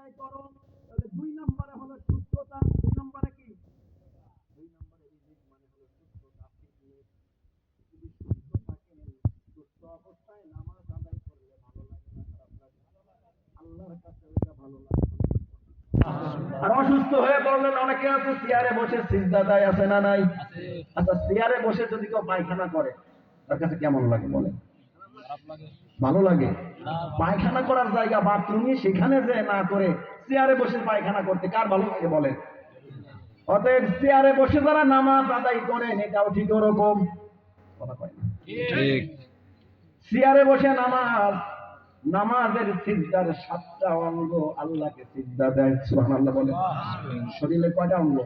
আদায় করো, তাহলে 2 নম্বরে হলো সুস্থতা। 2 নম্বরে কি? 2 নম্বরে রিজিক মানে হলো সুস্থতা। আপনি যদি সুস্থ থাকেন, সুস্থ অবস্থায় নামাজ আদায় করলে ভালো লাগে না খারাপ লাগে? আল্লাহর কাছে এটা ভালো লাগে। আর অসুস্থ হয়ে পড়লেন, অনেকে আছে চেয়ারে বসে সিজদা দেয়, আছে না নাই? আচ্ছা, চেয়ারে বসে যদি কেউ পায়খানা করে তার কাছে কেমন লাগে বলেন? ভালো লাগে? পায়খানা করার জায়গা বাথরুমে, সেখানে যে না করে চেয়ারে বসে পায়খানা করতে কার ভালো লাগে বলেন? অতএব চেয়ারে বসে যারা নামাজ আদায় করেন এটাও ঠিক ওরকম কথা কয় না? ঠিক। চেয়ারে বসে নামাজের সিজদার 7টা অঙ্গ আল্লাহকে সিজদা দেয়। সুবহানাল্লাহ বলে। শরীরে কয়টা অঙ্গ?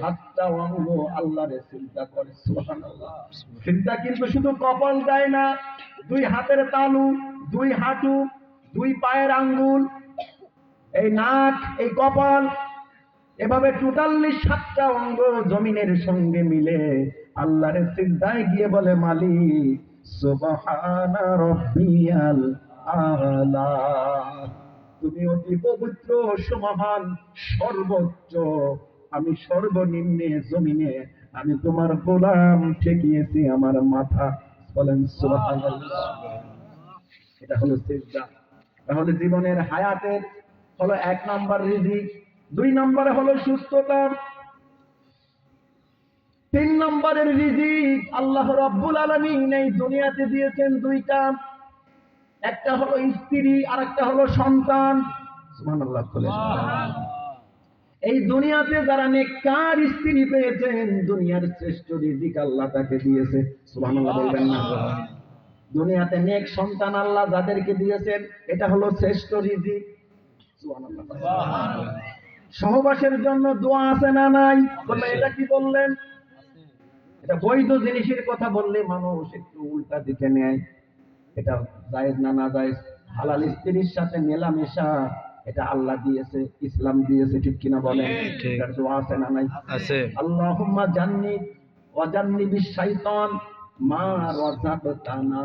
7টা অঙ্গ আল্লাহরে সিজদা করে। সুবহানাল্লাহ। সিজদা কিন্তু শুধু কপাল দেয় না, 2 হাতের তালু, 2 হাঁটু, 2 পায়ের আঙ্গুল, এই নাক, এই কপাল, এভাবে টোটালি 7টা অঙ্গ জমিনের সঙ্গে মিলে আল্লাহরে সিজদায় গিয়ে বলে, মালিক সুবহানা রাব্বিয়াল আলা, তুমি অতি পবিত্র, সুমহান, সর্বোচ্চ, আমি সর্বনিম্নে জমিনে আমি তোমার গোলাম ঠেকিয়েছি আমার মাথা। বলেন সুবহানাল্লাহ। এটা হলো সিজদা। তাহলে জীবনের হায়াতের হলো 1 নম্বর রিজিক, 2 নম্বরে হলো সুস্থতা, 3 নম্বরের রিজিক আল্লাহ রাব্বুল আলামিন এই দুনিয়াতে দিয়েছেন 2টা। একটা হলো স্ত্রী আর একটা হলো সন্তান। সুবহানাল্লাহ বলেন। এই দুনিয়াতে যারা নেককার স্ত্রী পেয়েছেন, দুনিয়ার শ্রেষ্ঠ রিজিক আল্লাহ তাকে দিয়েছে। সুবহানাল্লাহ বলবেন না? দুনিয়াতে নেক সন্তান আল্লাহ যাদেরকে দিয়েছেন এটা হলো শ্রেষ্ঠ রিজিক। সুবহানাল্লাহ। সহবাসের জন্য দোয়া আছে না নাই? বললে এটা কি বললেন? এটা বৈধ জিনিসের কথা বললে মানুষ একটু উল্টা দিকে নেয়। এটা জায়েজ না না জায়েজ? হালাল স্ত্রীর সাথে মেলামেশা এটা আল্লাহ দিয়েছে, ইসলাম দিয়েছে, ঠিক কিনা বলেন? এটার দোয়া আছে না নাই? আছে। আল্লাহুম্মা জান্নিব ওয়া জান্নিবিশ শাইতান মা রাযাকতানা।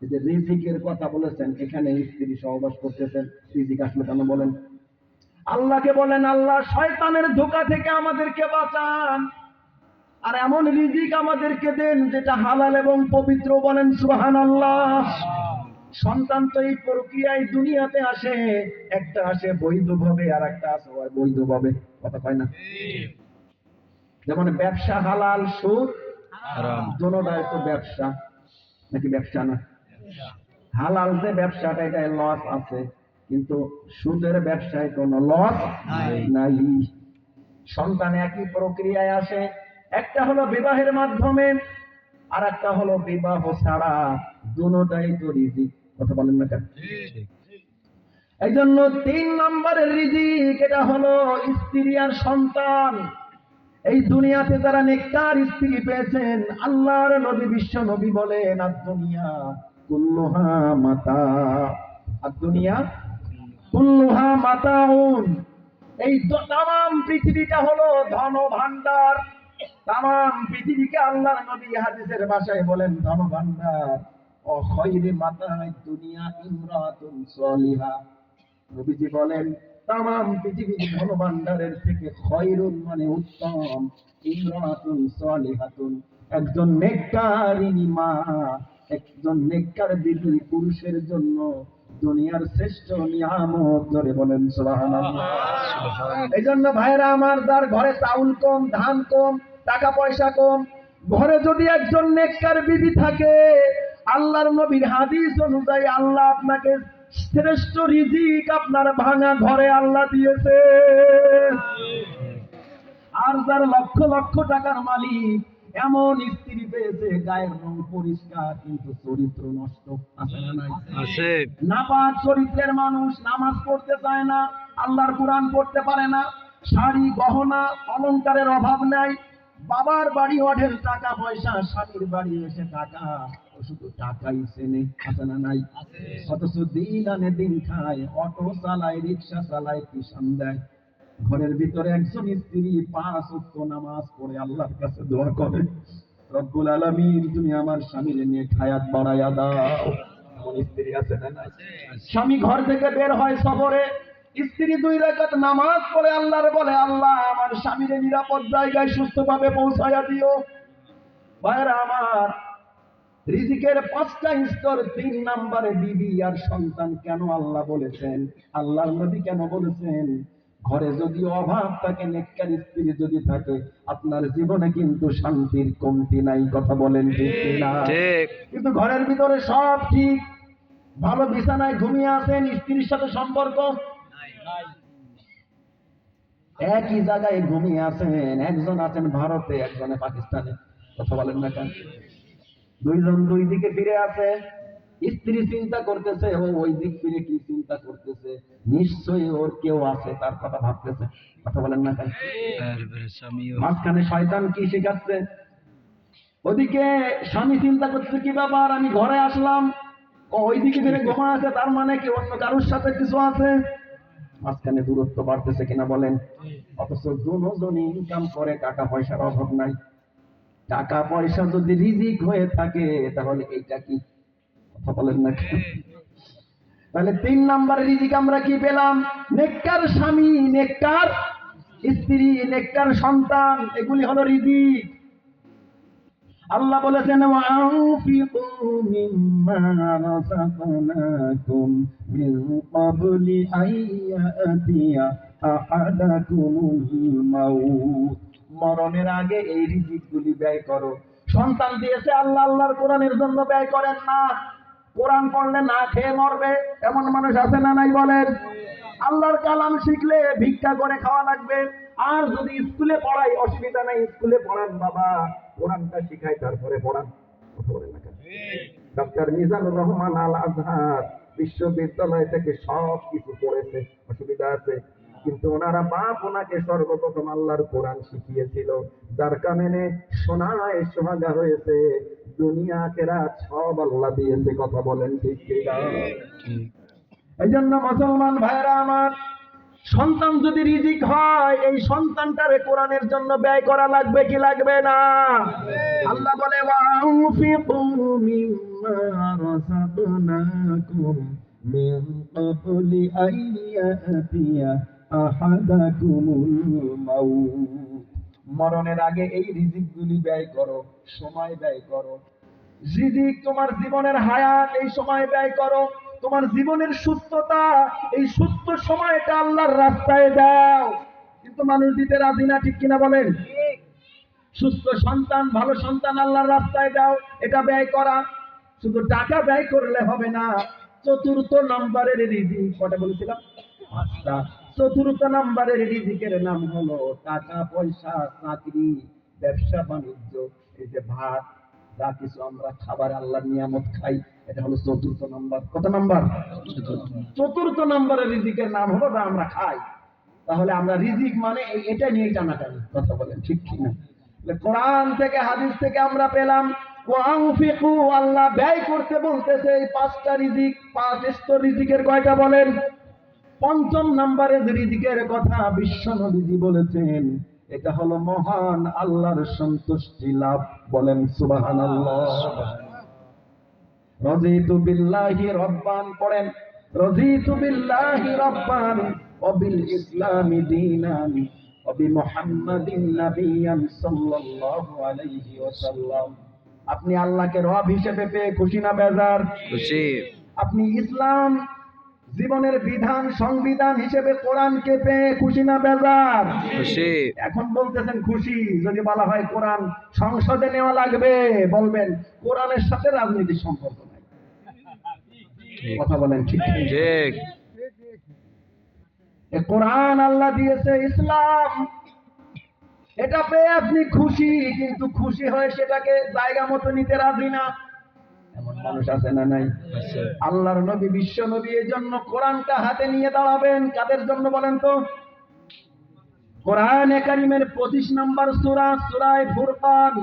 এই যে রিজিকের কথা বলেছেন, এখানে স্ত্রী সহবাস করতেছেন, রিজিক আসলে কেন বলেন? আল্লাহকে বলেন, আল্লাহ শয়তানের ধোঁকা থেকে আমাদেরকে বাঁচান, আর এমন রিজিক আমাদেরকে দেন যেটা হালাল এবং পবিত্র। বলেন সুবহানাল্লাহ। সন্তান তো এই প্রক্রিয়ায় দুনিয়াতে আসে, একটা আসে বৈধভাবে আর একটা আসে অবৈধভাবে, কথা কয় না? যেমন ব্যবসা হালাল, সুদ হারাম, দুটোটাই তো ব্যবসা, নাকি ব্যবসা না? হালাল যে ব্যবসাটা এটাই লস আছে, কিন্তু সুদের ব্যবসায় কোনো লস নাই। সন্তান একই প্রক্রিয়ায় আসে, একটা হলো বিবাহের মাধ্যমে আর একটা হলো বিবাহ ছাড়া, দুটোটাই তো রিজিক, কথা বলেন না কেন? এই জন্য 3 নম্বরের রিজিক এটা হলো স্ত্রী আর সন্তান। এই দুনিয়াতে যারা নেককার স্ত্রী পেয়েছেন, আল্লাহর নবী বিশ্ব নবী বলেন, আদ-দুনিয়া কুল্লুহা মাতা, আদ-দুনিয়া কুল্লুহা মাতাউন। এই তাম পৃথিবীটা হলো ধন ভান্ডার। তাম পৃথিবীকে আল্লাহর নবী হাদিসের ভাষায় বলেন ধন ভান্ডার। ও খায়রি মাতা'আদ দুনিয়া ইমরাতুন সালিহা। নবীজি বলেন তাম পৃথিবীর ধন ভান্ডারের থেকে খায়রুন মানে উত্তম, ইমরাতুন সালিহাতুন একজন নেককারিনী মা, একজন নেককার বিবি পুরুষের জন্য দুনিয়ার শ্রেষ্ঠ নিয়ামত। ধরে বলেন সুবহানাল্লাহ। এই জন্য ভাইরা আমার, যার ঘরে চাউল কম, ধান কম, টাকা পয়সা কম, ঘরে যদি একজন নেককার বিবি থাকে, আল্লাহর নবীর হাদিস অনুযায়ী আল্লাহ আপনাকে শ্রেষ্ঠ রিজিক আপনার ভাঙা ঘরে আল্লাহ দিয়েছে। আর যার লক্ষ লক্ষ টাকার মালিক, এমন স্ত্রী পেয়েছে গায়ের রং পরিষ্কার কিন্তু চরিত্র নষ্ট, আছে না নাই? আছে। নাপাক চরিত্রের মানুষ, নামাজ পড়তে চায় না, আল্লাহর কোরআন পড়তে পারে না, শাড়ি গহনা অলংকারের অভাব নাই, বাবার বাড়ি অঢেল টাকা পয়সা, স্বামীর বাড়ি এসে টাকা, ও শুধু টাকাই চেনে, আছে না নাই? অথচ দিন আনে দিন খায়, অটো চালায়, রিক্সা চালায়, কিষান দেয়। ঘরের ভিতরে একজন স্ত্রী 5 ওয়াক্ত নামাজ পড়ে আল্লাহর কাছে দোয়া করে, রব্বুল আলামিন তুমি আমার স্বামীর নিয়ে হায়াত বাড়ায়া দাও। এমন স্ত্রী আছে না? স্বামী ঘর থেকে বের হয় সফরে, স্ত্রী 2 রাকাত নামাজ পড়ে আল্লাহর বলে, আল্লাহ আমার স্বামীর নিরাপদ জায়গায় সুস্থভাবে পৌঁছায়া দিও। ভাইরা আমার, রিজিকের 5টা স্তর, 3 নম্বরে বিবি আর সন্তান। কেন আল্লাহ বলেছেন? আল্লাহর নবী কেন বলেছেন? ঘরে যদি অভাব থাকে, নেককার স্ত্রী যদি থাকে, আপনার জীবনে কিন্তু শান্তির কমতি নাই। কথা বলেন ঠিক না? কিন্তু ঘরের ভিতরে সব ঠিক, ভালো বিছানায় ঘুমিয়ে আছেন, স্ত্রীর সাথে সম্পর্ক, একই জায়গায় ঘুমিয়ে আছেন, একজন আছেন ভারতে, একজনে পাকিস্তানে। কথা বলেন না কেন? 2 জন 2 দিকে ফিরে আছে। স্ত্রী চিন্তা করতেছে ও ওই দিক ফিরে কি চিন্তা করতেছে, নিশ্চয়ই ওর কেউ আছে, তার কথা ভাবতেছে। কথা বলেন না কেন? মাঝখানে শয়তান কি শেখাচ্ছে? ওদিকে স্বামী চিন্তা করছে, কি ব্যাপার আমি ঘরে আসলাম, ওই দিকে ফিরে ঘুমা আছে, তার মানে কি অন্য কারোর সাথে কিছু আছে। মাঝখানে দূরত্ব বাড়তেছে কিনা বলেন? অথচ দুজনই ইনকাম করে, টাকা পয়সার অভাব নাই। টাকা পয়সা যদি রিজিক হয়ে থাকে তাহলে এইটা কি? কথা বলেন না কেন? তাহলে 3 নম্বরে রিজিক আমরা কি পেলাম? নেককার স্বামী, নেককার স্ত্রী, নেককার সন্তান, এগুলি হলো রিজিক। আল্লাহ বলেছেন, ওয়ানফিকু মিম্মা রাযাকনাকুম মিন ক্বাবলি আইয়াতিয়া আহাদাকুমুল মাউত। মরণের আগে এই রিজিকগুলি ব্যয় করো। সন্তান দিয়েছে আল্লাহ, আল্লাহর কোরআনের জন্য ব্যয় করেন না। কোরআন পড়লে না খেয়ে মরবে, এমন মানুষ আছে না নাই বলেন? আল্লাহর কালাম শিখলে ভিক্ষা করে খাওয়া লাগবে। আর যদি স্কুলে পড়াই, অসুবিধা নাই, স্কুলে পড়ান বাবা, কোরআনটা শিখাই, তারপরে পড়ান। কথা বলেন না কেন? ডক্টর মিজানুর রহমান আল আজহার বিশ্ববিদ্যালয় থেকে সব কিছু পড়েছে, অসুবিধা আছে? কিন্তু ওনারা বাপ ওনাকে সর্বপ্রথম আল্লাহর কোরআন শিখিয়েছিল, যার কারণে সোনায় সোহাগা হয়েছে। দুনিয়া আখিরাত সব আল্লাহ দিয়েছে। কথা বলেন ঠিক কিনা? এই জন্য মুসলমান ভাইরা আমার, সন্তান যদি রিজিক হয়, এই সন্তানটারে কোরআনের জন্য ব্যয় করা লাগবে কি লাগবে না? আল্লাহ বলে, ওয়ানফিকু মিম্মা রাযাকনাকুম মিন ক্বাবলি আইয়াতিয়া আহাদাকুমুল মাউত। মরণের আগে এই রিজিকগুলি ব্যয় করো, সময় ব্যয় করো। রিজিক তোমার জীবনের হায়াত, এই সময় ব্যয় করো। তোমার জীবনের সুস্থতা, এই সুস্থ সময়টা আল্লাহর রাস্তায় দাও। কিন্তু মানুষ দিতে রাজি না, ঠিক কিনা বলেন? সুস্থ সন্তান, ভালো সন্তান আল্লাহর রাস্তায় দাও, এটা ব্যয় করা। শুধু টাকা ব্যয় করলে হবে না। 4র্থ নম্বরের রিজিক, কটা বলেছিলাম? 5টা। 4র্থ নম্বরের রিজিকের নাম হলো টাকা পয়সা, চাকরি, ব্যবসা বাণিজ্য। এই যে ভাত, যা কিছু আমরা খাবার আল্লাহর নিয়ামত খাই, এটা হলো 4র্থ নম্বর। কত নম্বর? 4র্থ নম্বরের রিজিকের নাম হলো যা আমরা খাই। তাহলে আমরা রিজিক মানে এটা নিয়ে টানাটানি। কথা বলেন ঠিক কিনা? কোরআন থেকে হাদিস থেকে আমরা পেলাম, ওয়ানফিকু, আল্লাহ ব্যয় করতে বলতেছে এই 5টা রিজিক। 5 স্তর রিজিকের কয়টা বলেন? 5ম নম্বরের রিজিকের কথা বিশ্ব নবীজি বলেছেন, এটা হলো মহান আল্লাহর সন্তুষ্টি লাভ। বলেন সুবহানাল্লাহ। রাযীতু বিল্লাহি রাব্বান, পড়েন, রাযীতু বিল্লাহি রাব্বান ওয়া বিল ইসলামি দীনান ওয়া বিমুহাম্মাদিন নাবিয়্যান সাল্লাল্লাহু আলাইহি ওয়াসাল্লাম। আপনি আল্লাহকে রব হিসেবে পেয়ে খুশি না বেজার? খুশি। আপনি ইসলাম জীবনের বিধান, সংবিধান হিসেবে কোরআনকে পেয়ে খুশি না বেজার? খুশি। এখন বলতেছেন খুশি। যদি বলা হয় কোরআন সংসদে নেওয়া লাগবে, বলবেন কোরআনের সাথে রাজনীতির সম্পর্ক নাই। কথা বলেন ঠিক ঠিক? কোরআন আল্লাহ দিয়েছে, ইসলাম, এটা পেয়ে আপনি খুশি, কিন্তু খুশি হয়ে সেটাকে জায়গা মতো নিতে রাজি না। এমন মানুষ আছে না নাই? আল্লাহর নবী, বিশ্ব নবী এর জন্য কোরআনটা হাতে নিয়ে দাঁড়াবেন। কাদের জন্য বলেন তো? কোরআনে কারীমের 25 নম্বর সূরা, সূরা ফুরকান,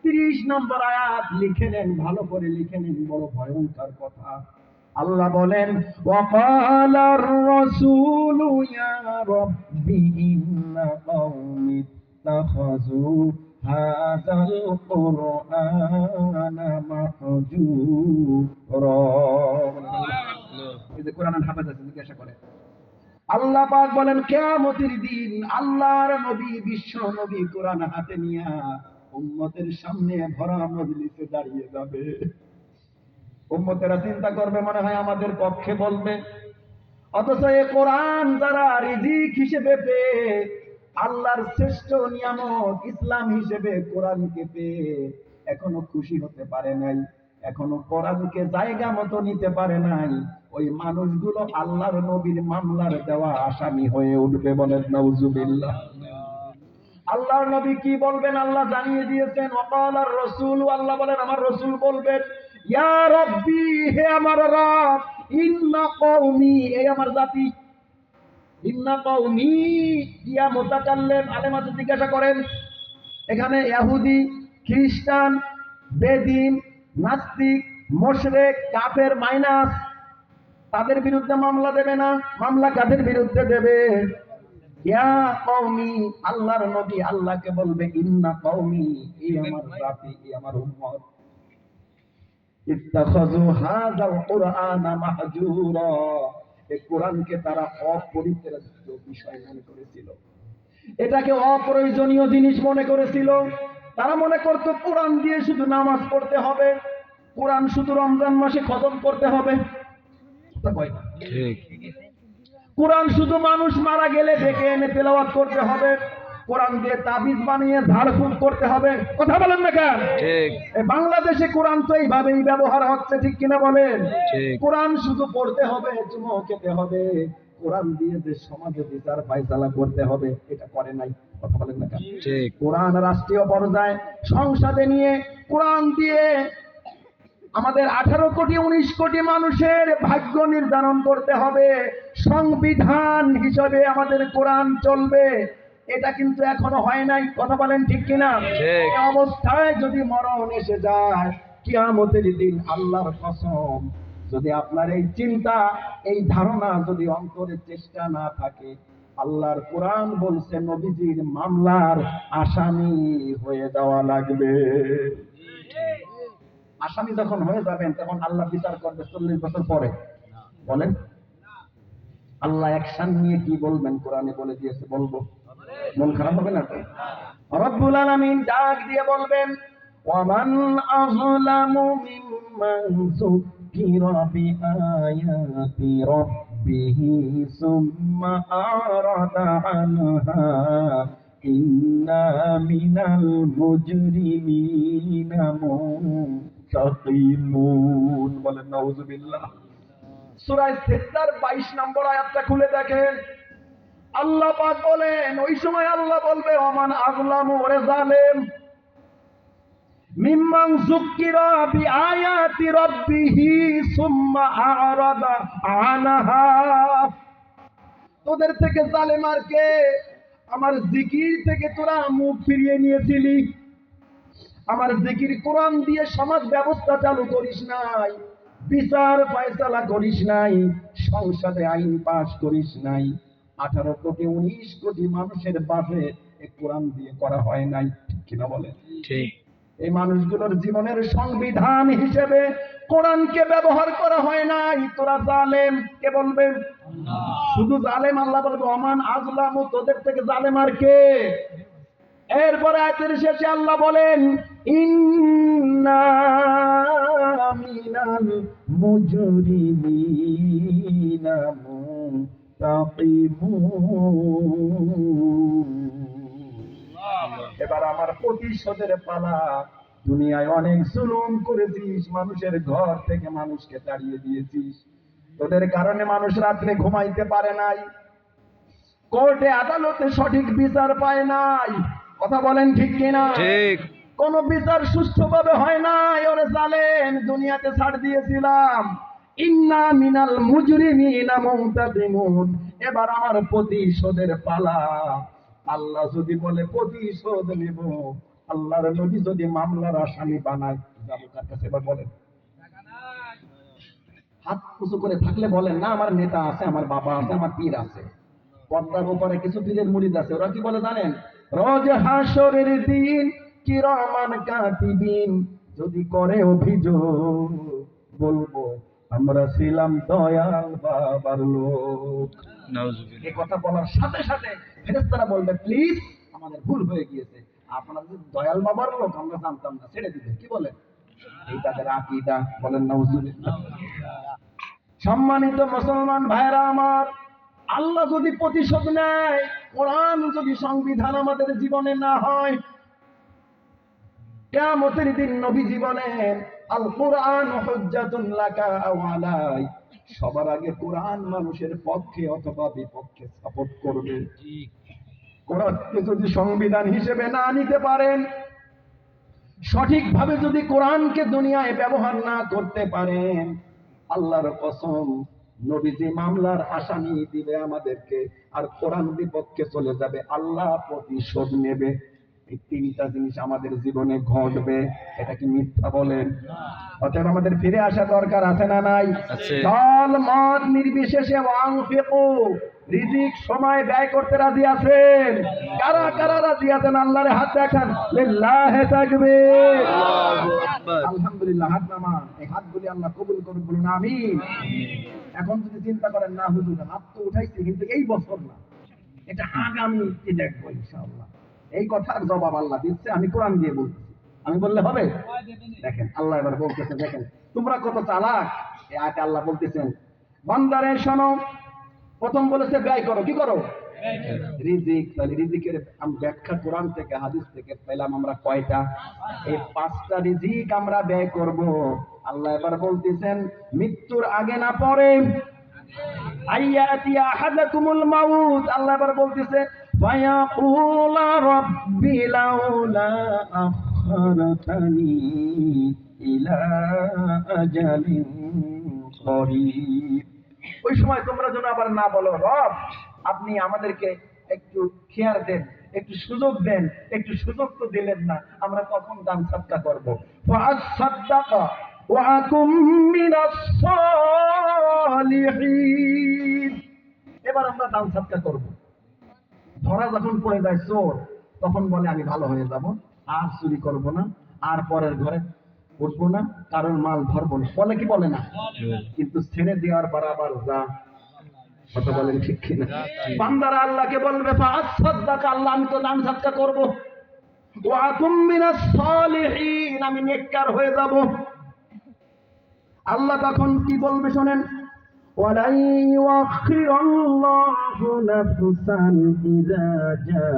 30 নম্বর আয়াত লিখে নেন, ভালো করে লিখে নেন, বড় ভয়ঙ্কর কথা। আল্লাহ বলেন, ওয়াকালার রাসূলু ইয়া রাব্বি ইন্না কওমি ইত্তাখাযু হাযাল কুরআনা মাহজুরা। এই যে কোরআনের হাফেজ আছে, জিজ্ঞাসা করে আল্লাহ পাক বলেন কিয়ামতের দিন আল্লাহর নবী বিশ্ব নবী কোরআন হাতে নিয়ে উম্মতের সামনে ভরা মজলিসে দাঁড়িয়ে যাবে। উম্মতেরা চিন্তা করবে মনে হয় আমাদের পক্ষে বলবে, অথচ এই কোরআন যারা রিজিক হিসেবে পেয়ে, আল্লাহর শ্রেষ্ঠ নিয়ামত ইসলাম হিসেবে কোরআনকে পেয়ে এখনো খুশি হতে পারে নাই, এখনো কোরআনকে জায়গা মতো নিতে পারে নাই, ওই মানুষগুলো আল্লাহর নবীর মামলার দেওয়া আসামি হয়ে উঠবে। বলেন নাউজুবিল্লাহ। আল্লাহর নবী কি বলবেন আল্লাহ জানিয়ে দিয়েছেন। ওয়াকালার রাসূল, আল্লাহ বলেন আমার রাসূল বলবেন, ইয়া রাব্বি, হে আমার রব, ইন্না কওমি, এই আমার জাতি, ইন্না কওমি, ইয়া মুতাকাল্লিম, আলেম আছে জিজ্ঞাসা করেন, এখানে ইহুদি, খ্রিস্টান, বেদিন, নাস্তিক, মুশরিক, কাফের মাইনাস, তাদের বিরুদ্ধে মামলা দেবে না? মামলা কাদের বিরুদ্ধে দেবে? ইয়া কওমি, আল্লাহর নবী আল্লাহকে বলবে ইন্না কওমি, এই আমার জাতি, এই আমার উম্মত, ইত্তাখাযু হাযাল কুরআনা মাহজুরা, এই কোরআনকে তারা অপরিহার্য বিষয় মনে করেছিল, এটাকে অপ্রয়োজনীয় জিনিস মনে করেছিল। তারা মনে করত কোরআন দিয়ে শুধু নামাজ পড়তে হবে, কোরআন শুধু রমজান মাসে খতম করতে হবে, কোরআন শুধু মানুষ মারা গেলে ডেকে এনে তেলাওয়াত করতে হবে, কোরআন দিয়ে তাবিজ বানিয়ে ঝাড়ফুঁক করতে হবে। কথা বলেন না কেন? বাংলাদেশে কোরআন তো এইভাবেই ব্যবহার হচ্ছে, ঠিক কিনা বলেন? কোরআন শুধু পড়তে হবে, চুমো খেতে হবে, কোরআন দিয়ে যে সমাজে বিচার ফায়সালা করতে হবে, এটা করে নাই। কথা বলেন না কেন? কোরআন রাষ্ট্রীয় পর্যায়ে সংসদে নিয়ে কোরআন দিয়ে আমাদের 18 কোটি 19 কোটি মানুষের ভাগ্য নির্ধারণ করতে হবে, সংবিধান হিসেবে আমাদের কোরআন চলবে, এটা কিন্তু এখনো হয় নাই। কথা বলেন ঠিক কিনা? এই অবস্থায় যদি মরণ এসে যায় কিয়ামতের দিন, আল্লাহর কসম, যদি আপনার এই চিন্তা, এই ধারণা যদি অন্তরে চেষ্টা না থাকে, আল্লাহর কোরআন বলছে নবীজির মামলার আসামি হয়ে যাওয়া লাগবে। আসামি যখন হয়ে যাবেন তখন আল্লাহ বিচার করবে 40 বছর পরে। বলেন আল্লাহ অ্যাকশন নিয়ে কি বলবেন? কোরআনে বলে দিয়েছে, বলবো, মন খারাপ হবে না তো? রব্বুল আলামিন ডাক দিয়ে বলবেন, ওয়ামান আযলামু মিম্মান যুকিরা বিআয়াতি রাব্বিহি সুম্মা আরাদা আনহা ইন্না মিনাল মুজরিমিনা মুনতাকিমুন। বলেন নাউজুবিল্লাহ। সূরা সিজদার 22 নম্বর আয়াতটা খুলে দেখেন, আল্লাহ পাক বলেন, ওই সময় আল্লাহ বলবে, ওমান আযলামু, ওরে জালেম, মিম্মান যুকিরা বিআয়াতি রাব্বিহি সুম্মা আরাদা আনহা, তোদের থেকে জালেম আর কে? আমার জিকির থেকে তোরা মুখ ফিরিয়ে নিয়েছিলি, আমার জিকির কোরআন দিয়ে সমাজ ব্যবস্থা চালু করিস নাই, বিচার ফয়সালা করিস নাই, সংসদে আইন পাস করিস নাই, 18 কোটি 19 কোটি মানুষের বাজে এই কোরআন দিয়ে করা হয় নাই। ঠিক কিনা বলেন? ঠিক। এই মানুষগুলোর জীবনের সংবিধান হিসেবে কোরআনকে ব্যবহার করা হয় নাই, তোরা জালেম। কে বলবেন? শুধু জালেম। আল্লাহ বলবে ওমান আযলামু, তোদের থেকে জালেম আর কে? এরপরে আয়াতের শেষে আল্লাহ বলেন, ইন্না মিনাল মুজরিমিনা মুনতাকিমুন। এবার আমার প্রতিশোধের পালা। দুনিয়ায় অনেক জুলুম করেছিস, মানুষের ঘর থেকে মানুষকে তাড়িয়ে দিয়েছিস, তোদের কারণে মানুষ রাত্রে ঘুমাইতে পারে নাই, কোর্টে আদালতে সঠিক বিচার পায় নাই। কথা বলেন ঠিক কিনা? ঠিক। কোন বিচার সুষ্ঠুভাবে হয় নাই, ওরে জালেম, দুনিয়াতে ছাড় দিয়েছিলাম, ইন্না মিনাল মুজরিমিনা মুনতাকিমুন। এবার আমার প্রতিশোধের পালা। আল্লাহ যদি বলে প্রতিশোধ নেব, আল্লাহর নবী যদি মামলার আসামি বানায়, যাবো কার কাছে? এবার বলেন, হাত উঁচু করে থাকলে বলেন না, আমার নেতা আছে, আমার বাবা আছে, আমার পীর আছে। পর্দার উপরে কিছু পীরের মুরিদ আছে, ওরা কি বলে জানেন? রোজ হাসরের দিন কিরামান কাতিবিন যদি করে অভিযোগ, বলবো আমরা ছিলাম দয়াল বাবার লোক। এই কথা বলার সাথে সাথে ফেরেশতারা বলবে, প্লিজ আমাদের ভুল হয়ে গিয়েছে, আপনারা যে দয়াল বাবার লোক আমরা জানতাম না, ছেড়ে দিবেন। কি বলেন? এই তাদের আকীদা। বলেন নাউজুবিল্লাহ। সম্মানিত মুসলমান ভাইরা আমার, আল্লাহ যদি প্রতিশোধ নেয়, কোরআন যদি সংবিধান আমাদের জীবনে না হয়, কিয়ামতের দিন নবী জীবনে আল কোরআন হুজ্জাতুন লাকা আও আলাই, সবার আগে কোরআন মানুষের পক্ষে অথবা বিপক্ষে সাপোর্ট করবে। কোরআনকে যদি সংবিধান হিসেবে না নিতে পারেন, সঠিকভাবে যদি কোরআনকে দুনিয়ায় ব্যবহার না করতে পারেন, আল্লাহর কসম, নবীজি মামলার আসামি দিবে আমাদেরকে, আর কোরআন বিপক্ষে চলে যাবে, আল্লাহ প্রতিশোধ নেবে। এই তিনটা জিনিস আমাদের জীবনে ঘটবে। এটা কি মিথ্যা বলেন? অতএব আমাদের ফিরে আসা দরকার আছে না নাই? দল মত নির্বিশেষে ওয়ানফিকু, রিজিক সময় ব্যয় করতে রাজি আছেন? কারা কারা রাজি আছেন? আল্লাহর হাত দেখান। লিল্লাহি তাকবীর, আল্লাহু আকবার, আলহামদুলিল্লাহ। হাত নামান। এই হাতগুলি আল্লাহ কবুল করুন, বলুন আমিন। এখন যদি চিন্তা করেন, না হুজুর হাত তো উঠাইছি, কিন্তু এই বছর না, এটা আগামী কি দেখবো ইনশাআল্লাহ, এই কথার জবাব আল্লাহ দিচ্ছে, আমি কোরআন দিয়ে বলছি। আমি বললে হবে? দেখেন আল্লাহ এবার বলতেছে, দেখেন তোমরা কত চালাক। এই আয়াতে আল্লাহ বলতেছেন, বান্দারে শোনো, প্রথম বলেছে ব্যয় করো। কি করো? রিজিক। তাহলে রিজিকের ব্যাখ্যা কোরআন থেকে হাদিস থেকে পেলাম আমরা কয়টা? এই 5টা রিজিক আমরা ব্যয় করব। আল্লাহ এবার বলতেছেন, মৃত্যুর আগে না পরে, আইয়াতি আহাদাকুমুল মাউত, আল্লাহ এবার বলতেছে, ফায়াকুল রাব্বি লাউলা আখখারতানি ইলা আজালিন করিব। ওই সময় তোমরা যেন আবার না বলো, রব আপনি আমাদেরকে একটু খেয়ার দেন, একটু সুযোগ দেন, একটু সুযোগ তো দিলেন না, আমরা কখন দান সাদকা করব। ফাআসাদদাকা ওয়া আকুম মিনাস সালিহিন। এবার আমরা দান সাদকা করব। ধরা যখন পড়ে যায় চোর, তখন বলে আমি ভালো হয়ে যাব, আর চুরি করব না, আর পরের ঘরে উঠবো না, কারণ মাল ধরবো না, বলে কি বলে না? কিন্তু ছেড়ে দেওয়ার বরাবর যা। কথা বলেন ঠিক কিনা? বান্দারা আল্লাহকে বলবে, ফাআসাদদাকা, আল্লাহ আমি তো দান সাদকা করব, ওয়া আকুম মিনাস সালিহিন, আমি নেককার হয়ে যাব। আল্লাহ তখন কি বলবে শোনেন, ওয়ালাই ইউআখিরুল্লাহু নাফসান ইযা জাআ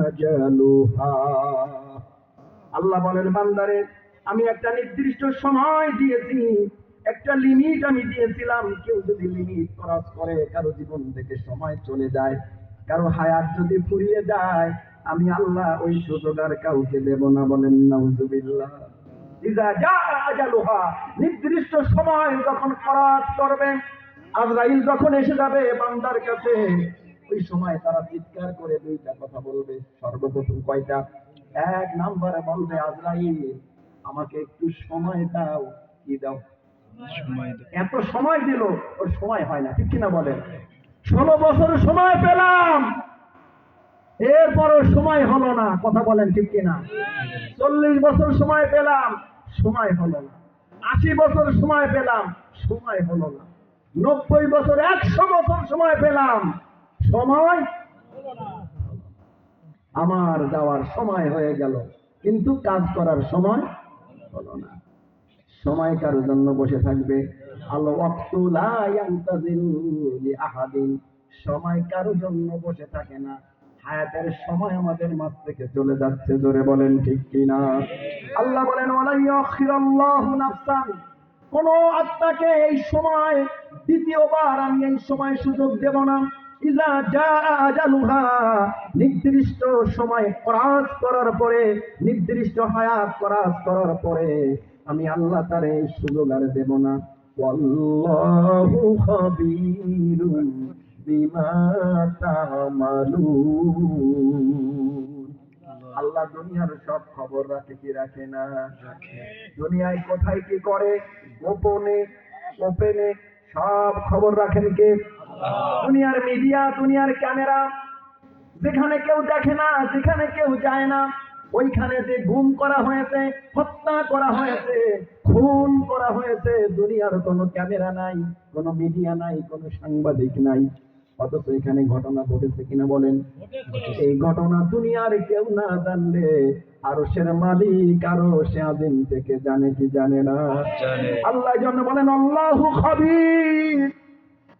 আজালুহা। আল্লাহ বলেন, বান্দারে আমি একটা নির্দিষ্ট সময় দিয়েছি, একটা লিমিট আমি দিয়েছিলাম। কেউ যদি লিমিট ক্রস করে, কারো জীবন থেকে সময় চলে যায়, কারো হায়াত যদি ফুরিয়ে যায়, আমি আল্লাহ ওই সুযোগ আর কাউকে দেব না। বলেন নাউজুবিল্লাহ। ইযা জাআ আজালুহা, নির্দিষ্ট সময় যখন ক্রস করবে, আজরাইল যখন এসে যাবে বান্দার কাছে, ওই সময় তারা চিৎকার করে দুইটা কথা বলবে। সর্বপ্রথম কয়টা? এক নম্বরে বলবে, আজরাইল আমাকে একটু সময় দাও। কি দাও? এত সময় দিল, ওর সময় হয় না, ঠিক কিনা বলেন? 16 বছর সময় পেলাম, এরপরও সময় হলো না। কথা বলেন ঠিক কিনা? 40 বছর সময় পেলাম, সময় হলো না। 80 বছর সময় পেলাম, সময় হলো না। 90 বছর, 100 বছর সময় পেলাম, সময় হলো না। আমার যাওয়ার সময় হয়ে গেল, কিন্তু কাজ করার সময় হলো না। সময় কারোর জন্য বসে থাকবে? আল ওয়াক্তু লা ইয়ানতাজিরু লিআহাদিন, সময় কারোর জন্য বসে থাকে না। হায়াতের সময় আমাদের মাঝ থেকে চলে যাচ্ছে, জোরে বলেন ঠিক কিনা? আল্লাহ বলেন, ওয়ালা ইউআখিরুল্লাহু নাফসান, কোন আত্মাকে এই সময় দ্বিতীয়বার আমি এই সময় সুযোগ দেব না। ইযা জাআ আজালুহা, নির্দিষ্ট সময় ক্রস করার পরে, নির্দিষ্ট হায়াত ক্রস করার পরে আমি আল্লাহ তারে এই সুযোগ আর দেব না। ওয়াল্লাহু খাবীরুন বিমা তা'মালুন। আল্লাহ দুনিয়ার সব খবর রাখে কি রাখে না? দুনিয়ায় কোথায় কি করে, গোপনে ওপেনে সব খবর রাখেন কে? দুনিয়ার মিডিয়া, দুনিয়ার ক্যামেরা, যেখানে কেউ দেখে না, যেখানে কেউ যায় না, ওইখানে যে গুম করা হয়েছে, হত্যা করা হয়েছে, খুন করা হয়েছে, দুনিয়ার কোনো ক্যামেরা নাই, কোনো মিডিয়া নাই, কোনো সাংবাদিক নাই, অথচ এখানে ঘটনা ঘটেছে কিনা বলেন? এই ঘটনা দুনিয়ার কেউ না জানলে আরশের মালিক আরশে আযীম থেকে জানে কি জানে না? আল্লাহ জন্য বলেন আল্লাহু খাবীর।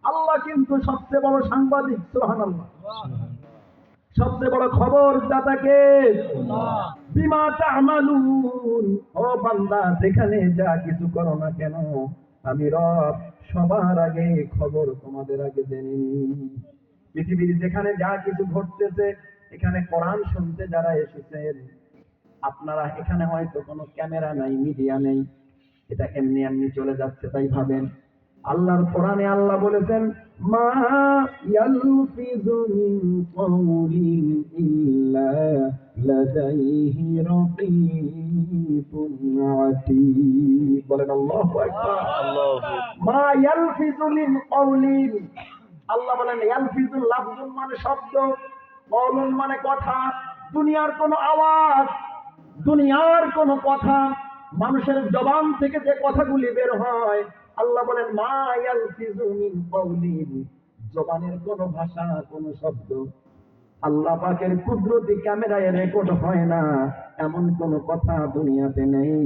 আল্লাহ কিন্তু সবচেয়ে বড় সাংবাদিক। সুবহানাল্লাহ। সবচেয়ে বড় খবর দাতাকে বিমা তা'মালুন। ও বান্দা, যেখানে যা কিছু করো না কেন, আমি রব সবার আগে খবর তোমাদের আগে জেনে নিই। পৃথিবীর যেখানে যা কিছু ঘটতেছে, এখানে কোরআন শুনতে যারা এসেছেন, আপনারা এখানে হয়তো কোনো ক্যামেরা নাই, মিডিয়া নেই, এটা এমনি এমনি চলে যাচ্ছে তাই ভাবেন। আল্লাহর কোরআনে আল্লাহ বলেছেন, মা ইয়ালফিযু মিন কাওলিন ইল্লা লাদাইহি রাকীবুন আতীদ। বলেন আল্লাহু আকবার। মা ইয়ালফিযু মিন কাওলিন, আল্লাহ বলেন ইয়ালফিযু লাফজুন মানে শব্দ, কাওলুন মানে কথা। দুনিয়ার কোন আওয়াজ, দুনিয়ার কোন কথা, মানুষের জবান থেকে যে কথাগুলি বের হয়, আল্লাহ বলেন মা ইয়ালফিযু মিন কাওলিন, জবানের কোন ভাষা, কোন শব্দ আল্লাহ পাকের কুদরতি ক্যামেরায় রেকর্ড হয় না, এমন কোন কথা দুনিয়াতে নেই,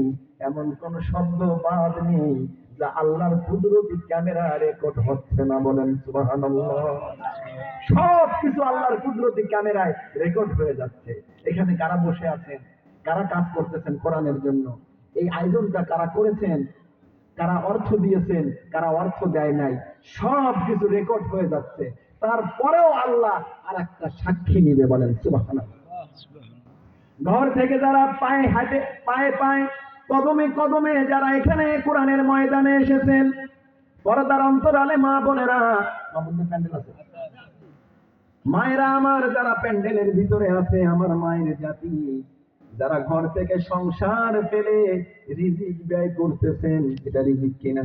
এমন কোন শব্দ বাদ নেই যা আল্লাহর কুদরতি ক্যামেরা রেকর্ড হচ্ছে না। বলেন সুবহানাল্লাহ। সব কিছু আল্লাহর কুদরতি ক্যামেরায় রেকর্ড হয়ে যাচ্ছে। এখানে কারা বসে আছেন, কারা কাজ করতেছেন কোরআনের জন্য, এই আয়োজনটা কারা করেছেন, কারা অর্থ দিয়েছেন, কারা অর্থ দেয় নাই, সব কিছু রেকর্ড হয়ে যাচ্ছে। তারপরেও আল্লাহ আর একটা সাক্ষী নিবে। বলেন সুবহানাল্লাহ। ঘর থেকে যারা পায়ে হাঁটে, পায়ে পায়ে, কদমে কদমে যারা এখানে কোরআনের ময়দানে এসেছেন, পর্দার অন্তরালে মা বোনেরা, প্যান্ডেল আছে, মায়েরা আমার যারা প্যান্ডেলের ভিতরে আছে, আমার মায়ের জাতি যারা ঘর থেকে সংসার ফেলে রিজিক ব্যয় করতেছেন, এটা রিজিক কিনা?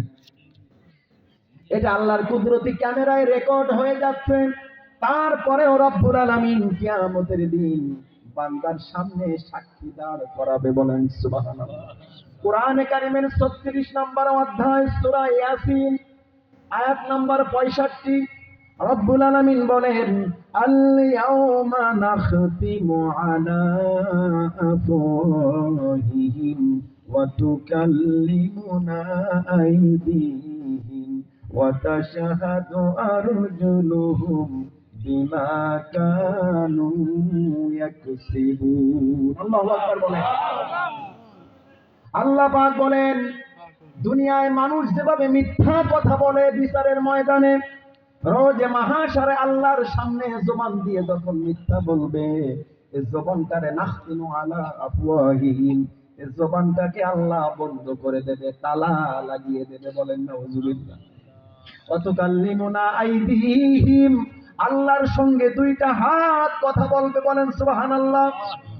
এটা আল্লাহর কুদরতি ক্যামেরায় রেকর্ড হয়ে যাচ্ছে। তারপরেও রব্বুল আলামিন কিয়ামতের দিন বান্দার সামনে সাক্ষী দাঁড় করাবে। বলেন সুবহানাল্লাহ। কোরআনে কারিমের 36 নম্বর অধ্যায় সূরা ইয়াসিন আয়াত নম্বর 65, রব্বুল আলামিন বলেন, আল ইয়াউমা নাখতিমু আলা আফওয়াহিহিম ওয়া তুকাল্লিমুনা আইদিহিম ওয়া তাশহাদু আরজুলুহুম বিমা কানু ইয়াকসিবুন। আল্লাহু আকবার বলেন। আল্লাহ পাক বলেন, দুনিয়ায় মানুষ যেভাবে মিথ্যা কথা বলে বিচারের ময়দানে, রোজ মাহাশারে আল্লাহর সামনে জবান দিয়ে যখন মিথ্যা বলবে, এই জবানটারে নাখতিমু আলা আফওয়াহিহিম, এই জবানটাকে আল্লাহ বন্ধ করে দেবে, তালা লাগিয়ে দেবে। বলেন নাউজুবিল্লাহ। ওয়া তুকাল্লিমুনা আইদিহিম, আল্লাহর সঙ্গে দুইটা হাত কথা বলবে। বলেন সুবহানাল্লাহ।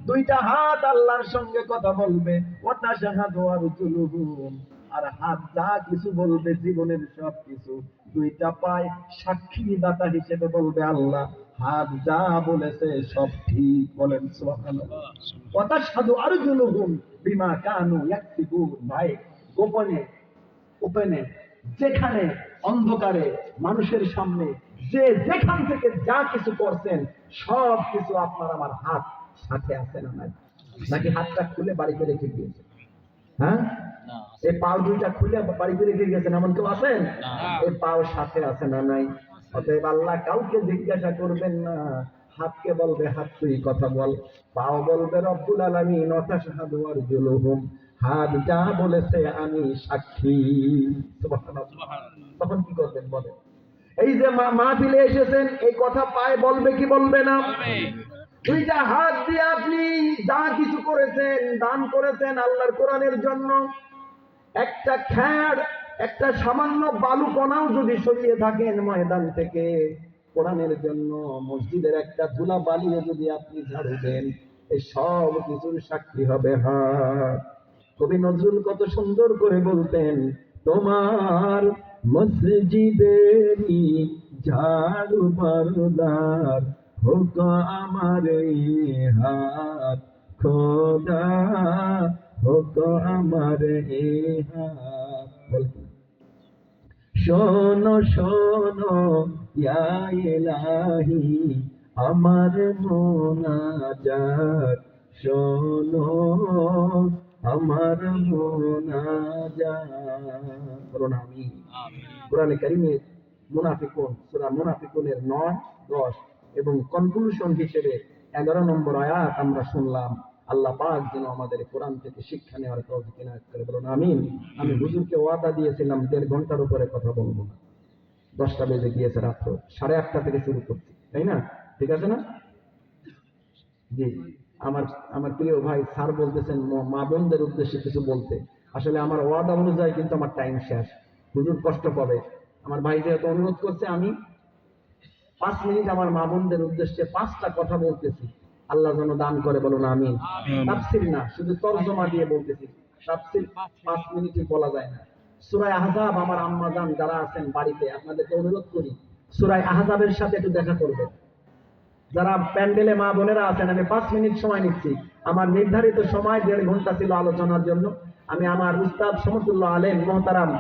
দুইটা হাত আল্লাহর সঙ্গে কথা বলবে। ওয়া তাশহাদু আরজুলুহুম, আর হাত যা কিছু বলবে জীবনের সব কিছু, দুইটা পায় সাক্ষী দাতা হিসেবে বলবে আল্লাহ হাত যা বলেছে সব ঠিক। বলেন সুবহানাল্লাহ। ওয়া তাশহাদু আরজুলুহুম বিমা কানু ইয়াকসিবুন। ভাই, গোপনে ওপেনে, যেখানে অন্ধকারে মানুষের সামনে যে যেখান থেকে যা কিছু করছেন, সব কিছু আপনার আমার হাত সাথে আছে না নাই? নাকি হাতটা খুলে বাড়িতে রেখে দিয়েছে? হ্যাঁ, এই পাও দুইটা খুলে বাড়িতে রেখে গেছেন, এমন কেউ আছেন? এই পাও সাথে আছে না নাই? অতএব আল্লাহ কাউকে জিজ্ঞাসা করবেন না, হাতকে বলবে হাত তুই কথা বল, পাও বলবে রব্বুল আলামিন ওয়া তাশহাদু আরজুলুহুম, হাত যা বলেছে আমি সাক্ষী। সুবহানাল্লাহ। তখন কি করবেন বলেন? এই যে মাহফিলে এসেছেন, এই কথা পায় বলবে কি বলবে না? দুইটা হাত দিয়ে আপনি যা কিছু করেছেন, দান করেছেন আল্লাহর কোরআনের জন্য, একটা খ্যাড়, একটা সামান্য বালু কণাও যদি সরিয়ে থাকেন ময়দান থেকে কোরআনের জন্য, মসজিদের একটা ধুলা বালিয়ে যদি আপনি ঝাড়ু দেন, এই সব কিছুর সাক্ষী হবে হাত। কবি নজরুল কত সুন্দর করে বলতেন, তোমার মসজিদেরই ঝাড়ু বারদার হোক আমার এই হাত, খোদা হোক আমার এ হাত। বল কি? শোনো শোনো ইয়া ইলাহি আমার মুনাজাত, শোনো আমার মুনাজাত। বলুন আমিন। কোরআনে কারিমে মুনাফিকুন, সূরা মুনাফিকুনের 9, 10 এবং কনক্লুশন হিসেবে 11 নম্বর আয়াত আমরা শুনলাম। আল্লাহ পাক যেন আমাদের কোরআন থেকে শিক্ষা নেওয়ার তৌফিক এনায়েত করে। বলুন আমিন। আমি হুজুরকে ওয়াদা দিয়েছিলাম 1.5 ঘন্টার উপরে কথা বলবো না। 10টা বেজে গিয়েছে রাত্র, 8:30 থেকে শুরু করছি, তাই না? ঠিক আছে না? জি। আমার আমার প্রিয় ভাই স্যার বলতেছেন মা বোনদের উদ্দেশ্যে কিছু বলতে। আসলে আমার ওয়াদা অনুযায়ী কিন্তু আমার টাইম শেষ, হুজুর কষ্ট পাবে। আমার ভাই যেহেতু অনুরোধ করছে, আমি 5 মিনিট আমার মা বোনদের উদ্দেশ্যে 5টা কথা বলতেছি। আল্লাহ যেন দান করে। বলুন আমিন। তাফসীর না, শুধু তরজমা দিয়ে বলতেছি। তাফসীর 5 মিনিটই বলা যায় না। সূরা আহজাব, আমার আম্মা জান যারা আছেন বাড়িতে, আপনাদেরকে অনুরোধ করি সূরা আহজাবের সাথে একটু দেখা করবেন। যারা প্যান্ডেলে মা বোনেরা আছেন, আমি 5 মিনিট সময় নিচ্ছি। আমার নির্ধারিত সময় 1.5 ঘন্টা ছিল আলোচনার জন্য। আমি আমার উস্তাদ সমতুল্লাহ আলেম মোহতারাম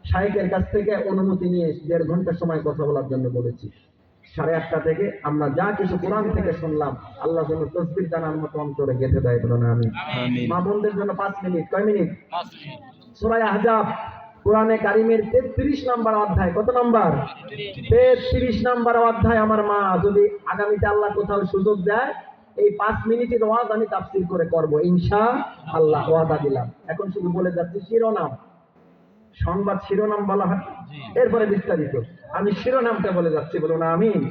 শাইখের কাছ থেকে অনুমতি নিয়ে 1.5 ঘন্টা সময় কথা বলার জন্য বলেছি। 8:30 থেকে আমরা যা কিছু কোরআন থেকে শুনলাম, আল্লাহ যেন তসবিহ জানার মতো অন্তরে গেঁথে দেয়। বলুন আমিন। মা বোনদের জন্য 5 মিনিট। কয় মিনিট? সূরা আহজাব কোরআনে কারিমের 33 নম্বর অধ্যায়। কত নম্বর? 33 নম্বর অধ্যায়। আমার মা যদি আগামীতে আল্লাহ কোথাও সুযোগ দেয়, এই 5 মিনিটের ওয়াজ আমি তাফসীর করে করব ইনশাআল্লাহ, ওয়াদা দিলাম। এখন শুধু বলে যাচ্ছি শিরোনাম, সংবাদ শিরোনাম বলা হয়, এরপরে বিস্তারিত। আমি শিরোনামটা বলে যাচ্ছি। বলুন আমিন।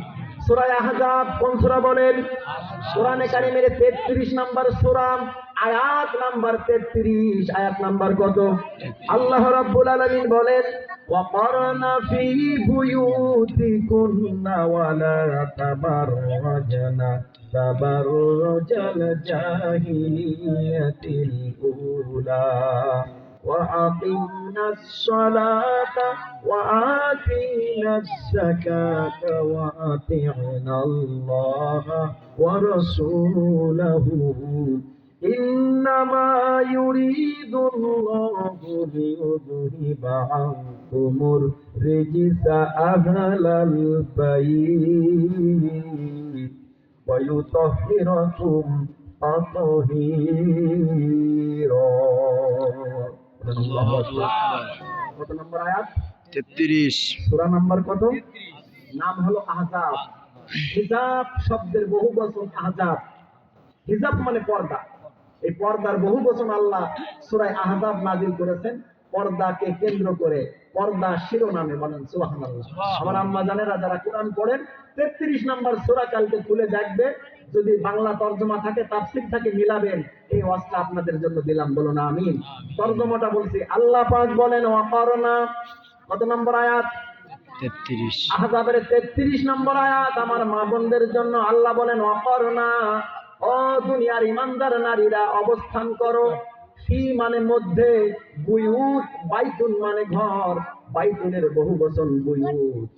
সূরা আহজাব কোন সূরা বলেন? কোরআনে কারিমের 33 নম্বর সূরা, আয়াত নাম্বার 33। আয়াত নাম্বার কত? আল্লাহ রাব্বুল আলামিন বলেন, ওয়াকারনা ফি বুয়ুতিকুন্না ওয়ালা তাবাররাজনা তাবাররুজাল জাহিলিয়াতিল উলা وأقمنا الصلاة وآتينا الزكاة وأطعنا الله ورسوله إنما يريد الله ليذهب عنكم الرجس أهل البيت ويطهركم تطهيرا। কত নম্বর আয়াত? 33। সূরা নাম্বার কত? নাম হলো আহজাব। হিজাব শব্দের বহু বচন আহজাব। হিজাব মানে পর্দা। এই পর্দার বহু বচন আল্লাহ সূরা আহজাব নাযিল করেছেন পর্দাকে কেন্দ্র করে। পর্দা শিরোনামে। বলেন সুবহানাল্লাহ। আমার আম্মা জানেরা যারা কোরআন পড়েন, 33 নম্বর সূরা কালকে খুলে দেখবে, যদি বাংলা তরজমা থাকে, তাফসীর থাকে, মিলাবেন। এই ওয়াজটা আপনাদের জন্য দিলাম। বলুন আমিন। তরজমাটা বলছি। আল্লাহ পাক বলেন ওয়াকারনা, কত নম্বর আয়াত? 33। আহজাবের 33 নম্বর আয়াত। আমার মা বোনদের জন্য আল্লাহ বলেন ওয়াকারনা, ও দুনিয়ার ইমানদার নারীরা অবস্থান করো। ফি মানে মধ্যে, বুয়ুত, বাইতুন মানে ঘর, বাইতুনের বহু বচন বুয়ুত।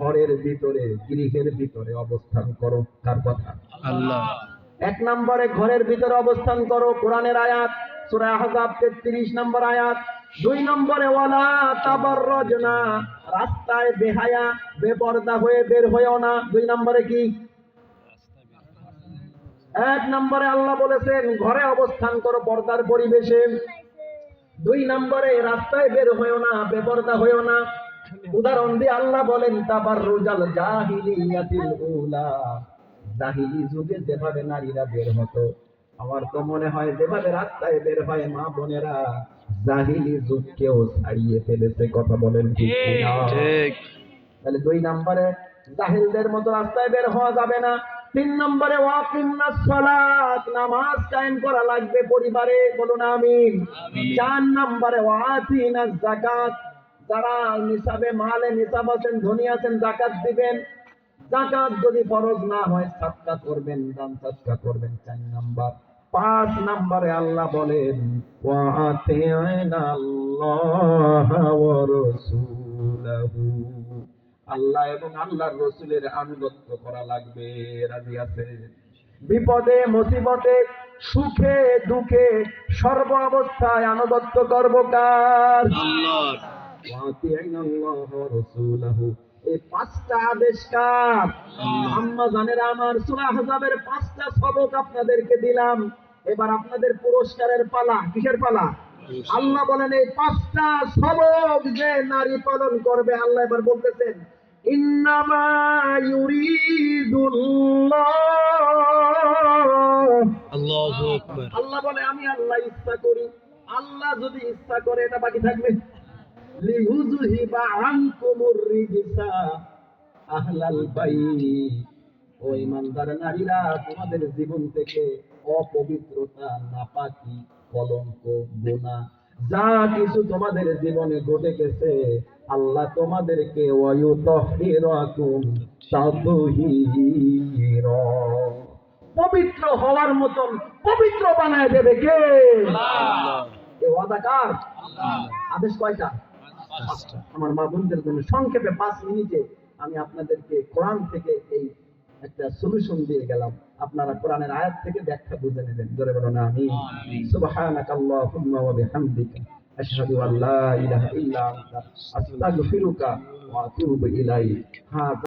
ঘরের ভিতরে, গৃহের ভিতরে অবস্থান করো। কার কথা? আল্লাহ। 1 নম্বরে ঘরের ভিতরে অবস্থান করো, কোরআনের আয়াত, সূরা আহজাব 33 নম্বর আয়াত। 2 নম্বরে ওয়ালা তাবাররাজনা, রাস্তায় বেহায়া বেপরদা হয়ে বের হয়েও না। 2 নম্বরে কি? 1 নম্বরে আল্লাহ বলেছেন ঘরে অবস্থান করো পর্দার পরিবেশে। 2 নম্বরে রাস্তায় বের হয়েও না, বেপরদা হয়েও না। উদাহরণ দিয়ে আল্লাহ বলেন তাবাররুজাল জাহিলিয়াতিল উলা, জাহিলি যুগে যেভাবে নারীরা বের হতো, আমার তো মনে হয় যেভাবে রাস্তায় বের হয় মা বোনেরা, জাহিলি যুগকেও ছাড়িয়ে ফেলেছে। কথা বলেন ঠিক কিনা? ঠিক। তাহলে 2 নম্বরে জাহিলদের মতো রাস্তায় বের হওয়া যাবে না। 3 নম্বরে ওয়াকিমনাস সালাত, নামাজ কায়েম করা লাগবে পরিবারে। বলুন আমিন। 4 নম্বরে ওয়াতিনাজ যাকাত, যারা নিসাবে মালে নিসাব আছেন, ধনী আছেন, যাকাত দিবেন। যাকাত যদি ফরজ না হয় সাদকা করবেন, দান সাদকা করবেন। 4 নাম্বার। 5 নম্বরে আল্লাহ বলেন ওয়াতিনাল্লাহ ওয়া রাসূলহু, আল্লাহ এবং আল্লাহর রাসূলের আনুগত্য করা লাগবে। রাজি আছে? বিপদে মুসিবতে সুখে দুঃখে সর্ব অবস্থায় আনুগত্য করব কার? আল্লাহর। ওয়াতি'নাল্লাহ ওয়া রাসূলাহু। এই পাঁচটা আদেশ কার? আম্মা জানেরা আমার, সূরা আহজাবের পাঁচটা সবক আপনাদেরকে দিলাম। এবার আপনাদের পুরস্কারের পালা। কিসের পালা? আল্লাহ বলেন এই পাঁচটা সবক যে নারী পালন করবে, আল্লাহ এবার বলতেছেন ইন্নামা ইউরিদুল্লাহ। আল্লাহু আকবার। আল্লাহ বলে আমি আল্লাহ ইচ্ছা করি, আল্লাহ যদি ইচ্ছা করে এটা বাকি থাকবে। লিইউযহিবা আনকুমুর রিজসা আহলাল বাইত। ও ইমানদার নারীরা, তোমাদের জীবন থেকে অপবিত্রতা, নাপাকি, কলঙ্ক, গুনাহ যা কিছু তোমাদের জীবনে ঘটে গেছে, আল্লাহ তোমাদেরকে ওয়ায়ুতাহহিরাকুম তাতহীরা, পবিত্র হওয়ার মতন পবিত্র বানায় দেবে কে? আল্লাহ। এ ওয়াদা কার? আদেশ কয়টা? পাঁচটা। আমার মা বোনদের জন্য সংক্ষেপে 5 মিনিটে আমি আপনাদেরকে কোরআন থেকে এই একটা সলিউশন দিয়ে গেলাম। আপনারা কোরআনের আয়াত থেকে ব্যাখ্যা বুঝে নেবেন। জোরে বলুন আমিন। সুবহানাকাল্লাহুম্মা ওয়া বিহামদিকা আশহাদু আল্লা ইলাহা ইল্লা আনতা আস্তাগফিরুকা ওয়া আতুবু ইলাইক।